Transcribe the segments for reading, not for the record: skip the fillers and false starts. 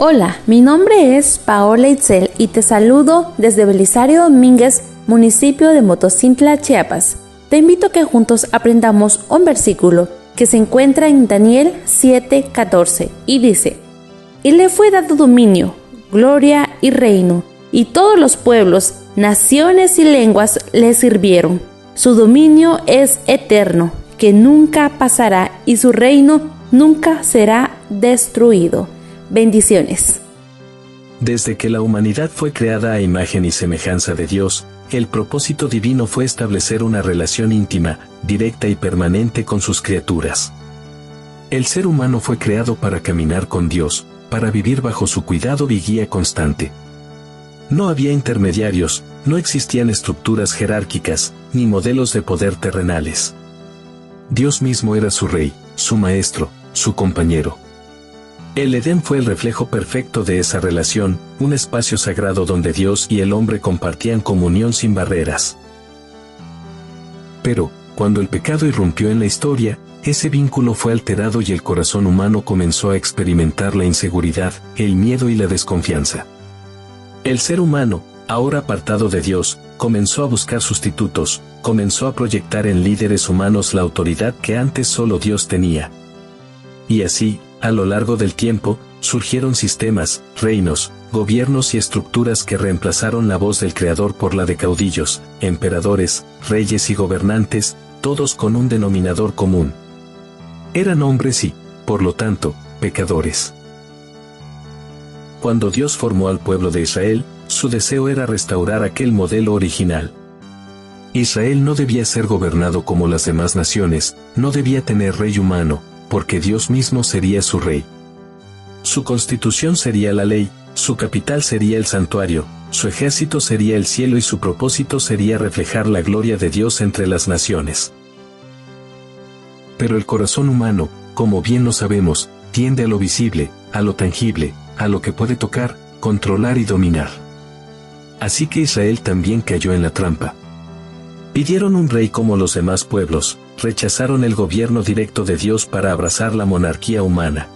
Hola, mi nombre es Paola Itzel y te saludo desde Belisario Domínguez, municipio de Motocintla, Chiapas. Te invito a que juntos aprendamos un versículo que se encuentra en Daniel 7:14 y dice: Y le fue dado dominio, gloria y reino, y todos los pueblos, naciones y lenguas le sirvieron. Su dominio es eterno, que nunca pasará, y su reino nunca será destruido. Bendiciones. Desde que la humanidad fue creada a imagen y semejanza de Dios, el propósito divino fue establecer una relación íntima, directa y permanente con sus criaturas. El ser humano fue creado para caminar con Dios, para vivir bajo su cuidado y guía constante. No había intermediarios, no existían estructuras jerárquicas, ni modelos de poder terrenales. Dios mismo era su rey, su maestro, su compañero. El Edén fue el reflejo perfecto de esa relación, un espacio sagrado donde Dios y el hombre compartían comunión sin barreras. Pero, cuando el pecado irrumpió en la historia, ese vínculo fue alterado y el corazón humano comenzó a experimentar la inseguridad, el miedo y la desconfianza. El ser humano, ahora apartado de Dios, comenzó a buscar sustitutos, comenzó a proyectar en líderes humanos la autoridad que antes solo Dios tenía. Y así, a lo largo del tiempo, surgieron sistemas, reinos, gobiernos y estructuras que reemplazaron la voz del Creador por la de caudillos, emperadores, reyes y gobernantes, todos con un denominador común. Eran hombres y, por lo tanto, pecadores. Cuando Dios formó al pueblo de Israel, su deseo era restaurar aquel modelo original. Israel no debía ser gobernado como las demás naciones, no debía tener rey humano, porque Dios mismo sería su rey. Su constitución sería la ley, su capital sería el santuario, su ejército sería el cielo y su propósito sería reflejar la gloria de Dios entre las naciones. Pero el corazón humano, como bien lo sabemos, tiende a lo visible, a lo tangible, a lo que puede tocar, controlar y dominar. Así que Israel también cayó en la trampa. Pidieron un rey como los demás pueblos, rechazaron el gobierno directo de Dios para abrazar la monarquía humana.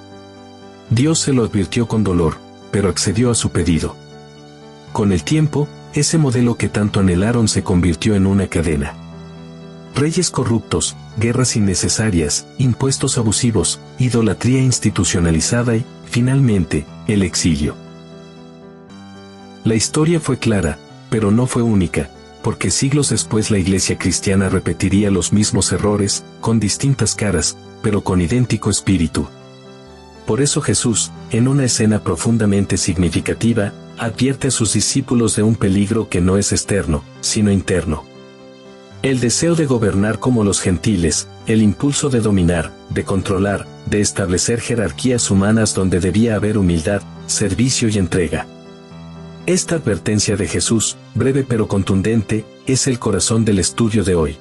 Dios se lo advirtió con dolor, pero accedió a su pedido. Con el tiempo, ese modelo que tanto anhelaron se convirtió en una cadena. Reyes corruptos, guerras innecesarias, impuestos abusivos, idolatría institucionalizada y, finalmente, el exilio. La historia fue clara, pero no fue única, porque siglos después la Iglesia cristiana repetiría los mismos errores, con distintas caras, pero con idéntico espíritu. Por eso Jesús, en una escena profundamente significativa, advierte a sus discípulos de un peligro que no es externo, sino interno. El deseo de gobernar como los gentiles, el impulso de dominar, de controlar, de establecer jerarquías humanas donde debía haber humildad, servicio y entrega. Esta advertencia de Jesús, breve pero contundente, es el corazón del estudio de hoy.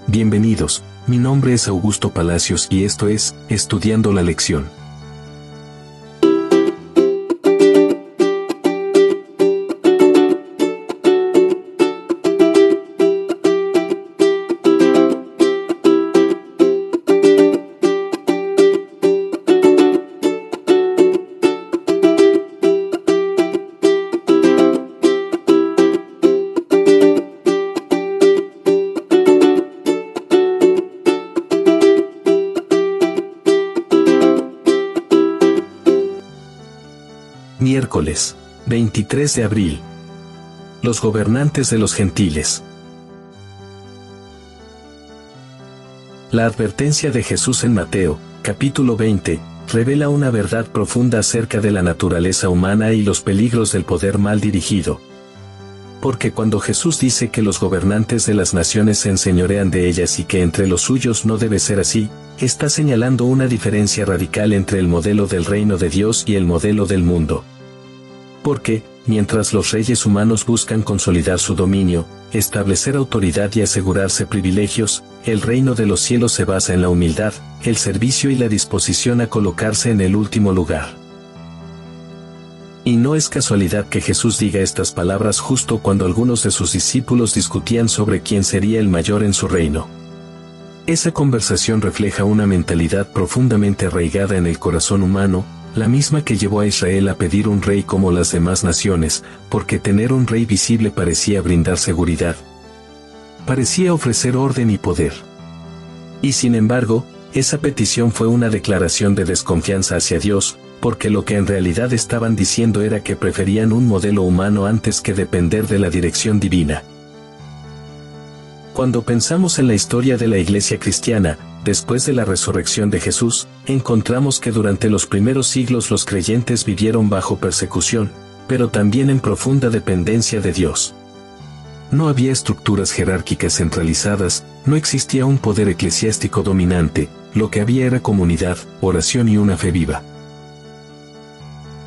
Bienvenidos, mi nombre es Augusto Palacios y esto es Estudiando la Lección. Miércoles, 23 de abril. Los gobernantes de los gentiles. La advertencia de Jesús en Mateo, capítulo 20, revela una verdad profunda acerca de la naturaleza humana y los peligros del poder mal dirigido. Porque cuando Jesús dice que los gobernantes de las naciones se enseñorean de ellas y que entre los suyos no debe ser así, está señalando una diferencia radical entre el modelo del reino de Dios y el modelo del mundo. Porque, mientras los reyes humanos buscan consolidar su dominio, establecer autoridad y asegurarse privilegios, el reino de los cielos se basa en la humildad, el servicio y la disposición a colocarse en el último lugar. Y no es casualidad que Jesús diga estas palabras justo cuando algunos de sus discípulos discutían sobre quién sería el mayor en su reino. Esa conversación refleja una mentalidad profundamente arraigada en el corazón humano, la misma que llevó a Israel a pedir un rey como las demás naciones, porque tener un rey visible parecía brindar seguridad. Parecía ofrecer orden y poder. Y sin embargo, esa petición fue una declaración de desconfianza hacia Dios, porque lo que en realidad estaban diciendo era que preferían un modelo humano antes que depender de la dirección divina. Cuando pensamos en la historia de la Iglesia cristiana, después de la resurrección de Jesús, encontramos que durante los primeros siglos los creyentes vivieron bajo persecución, pero también en profunda dependencia de Dios. No había estructuras jerárquicas centralizadas, no existía un poder eclesiástico dominante, lo que había era comunidad, oración y una fe viva.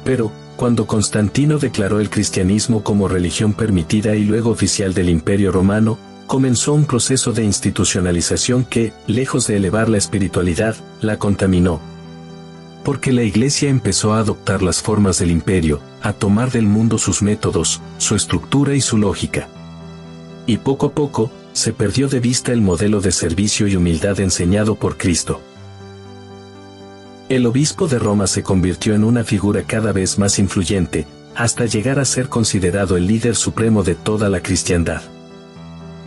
Pero, cuando Constantino declaró el cristianismo como religión permitida y luego oficial del Imperio Romano, comenzó un proceso de institucionalización que, lejos de elevar la espiritualidad, la contaminó. Porque la Iglesia empezó a adoptar las formas del imperio, a tomar del mundo sus métodos, su estructura y su lógica. Y poco a poco, se perdió de vista el modelo de servicio y humildad enseñado por Cristo. El obispo de Roma se convirtió en una figura cada vez más influyente, hasta llegar a ser considerado el líder supremo de toda la cristiandad.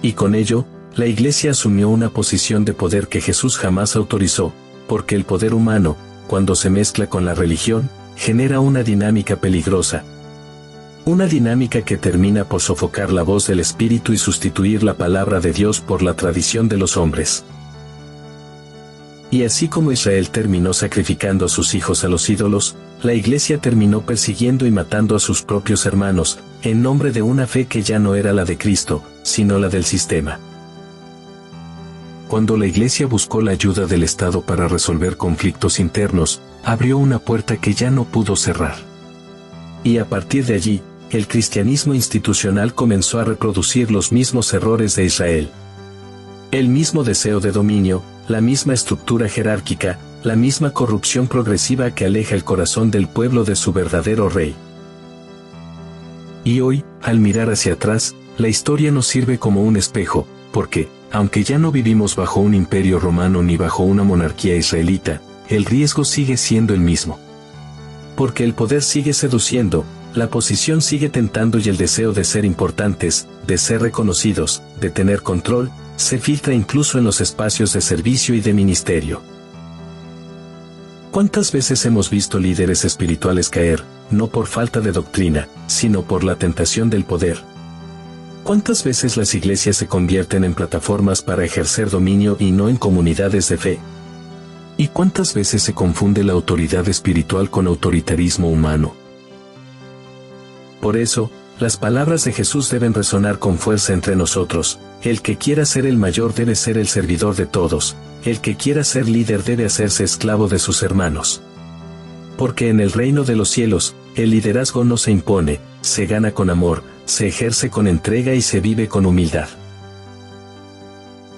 Y con ello, la Iglesia asumió una posición de poder que Jesús jamás autorizó, porque el poder humano, cuando se mezcla con la religión, genera una dinámica peligrosa. Una dinámica que termina por sofocar la voz del Espíritu y sustituir la palabra de Dios por la tradición de los hombres. Y así como Israel terminó sacrificando a sus hijos a los ídolos, la Iglesia terminó persiguiendo y matando a sus propios hermanos, en nombre de una fe que ya no era la de Cristo, sino la del sistema. Cuando la Iglesia buscó la ayuda del Estado para resolver conflictos internos, abrió una puerta que ya no pudo cerrar. Y a partir de allí, el cristianismo institucional comenzó a reproducir los mismos errores de Israel. El mismo deseo de dominio, la misma estructura jerárquica, la misma corrupción progresiva que aleja el corazón del pueblo de su verdadero rey. Y hoy, al mirar hacia atrás, la historia nos sirve como un espejo, porque, aunque ya no vivimos bajo un imperio romano ni bajo una monarquía israelita, el riesgo sigue siendo el mismo. Porque el poder sigue seduciendo, la posición sigue tentando y el deseo de ser importantes, de ser reconocidos, de tener control, se filtra incluso en los espacios de servicio y de ministerio. ¿Cuántas veces hemos visto líderes espirituales caer, no por falta de doctrina, sino por la tentación del poder? ¿Cuántas veces las iglesias se convierten en plataformas para ejercer dominio y no en comunidades de fe? ¿Y cuántas veces se confunde la autoridad espiritual con autoritarismo humano? Por eso, las palabras de Jesús deben resonar con fuerza entre nosotros. El que quiera ser el mayor debe ser el servidor de todos, el que quiera ser líder debe hacerse esclavo de sus hermanos. Porque en el reino de los cielos, el liderazgo no se impone, se gana con amor, se ejerce con entrega y se vive con humildad.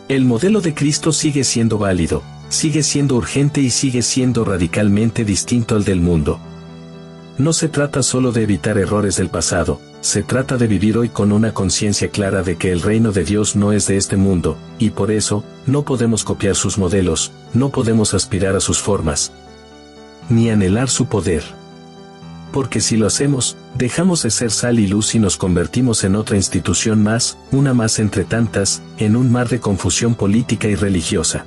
El modelo de Cristo sigue siendo válido, sigue siendo urgente y sigue siendo radicalmente distinto al del mundo. No se trata solo de evitar errores del pasado, se trata de vivir hoy con una conciencia clara de que el reino de Dios no es de este mundo, y por eso, no podemos copiar sus modelos, no podemos aspirar a sus formas, ni anhelar su poder. Porque si lo hacemos, dejamos de ser sal y luz y nos convertimos en otra institución más, una más entre tantas, en un mar de confusión política y religiosa.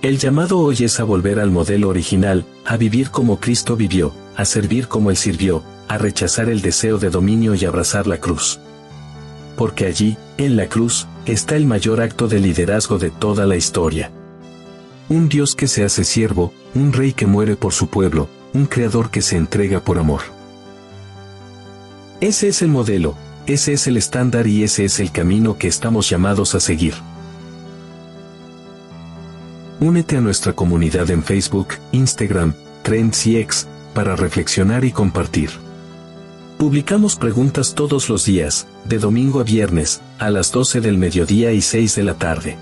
El llamado hoy es a volver al modelo original, a vivir como Cristo vivió, a servir como Él sirvió, a rechazar el deseo de dominio y abrazar la cruz. Porque allí, en la cruz, está el mayor acto de liderazgo de toda la historia. Un Dios que se hace siervo, un rey que muere por su pueblo, un creador que se entrega por amor. Ese es el modelo, ese es el estándar y ese es el camino que estamos llamados a seguir. Únete a nuestra comunidad en Facebook, Instagram, Threads y X, para reflexionar y compartir. Publicamos preguntas todos los días, de domingo a viernes, a las 12 del mediodía y 6 de la tarde.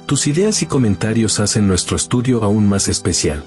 Tus ideas y comentarios hacen nuestro estudio aún más especial.